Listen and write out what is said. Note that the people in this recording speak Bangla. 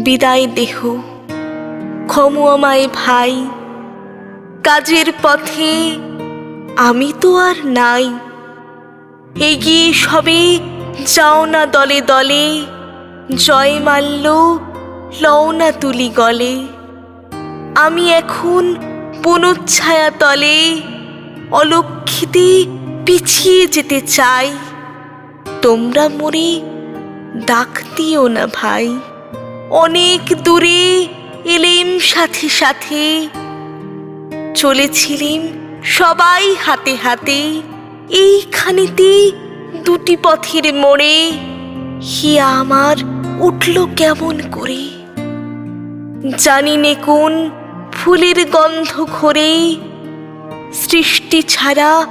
বিদায় দেহ, ক্ষমো আমায় ভাই, কাজের পথে আমি তো আর নাই। এগিয়ে সবে যাও না দলে দলে, জয় মাল্য লও না তুলি গলে। আমি এখন বনচ্ছায়া তলে অলক্ষিতে পিছিয়ে যেতে চাই। তোমরা মোরে ডাক দিও না ভাই। অনেক দূরে এলেম সাথে সাথে, চলেছিলেম সবাই হাতে হাতে। এইখানেতে দুটি পথের মোড়ে হিয়া আমার উঠল কেমন করে। জানি নে কোন ফুলের গন্ধ ঘরে সৃষ্টি ছাড়া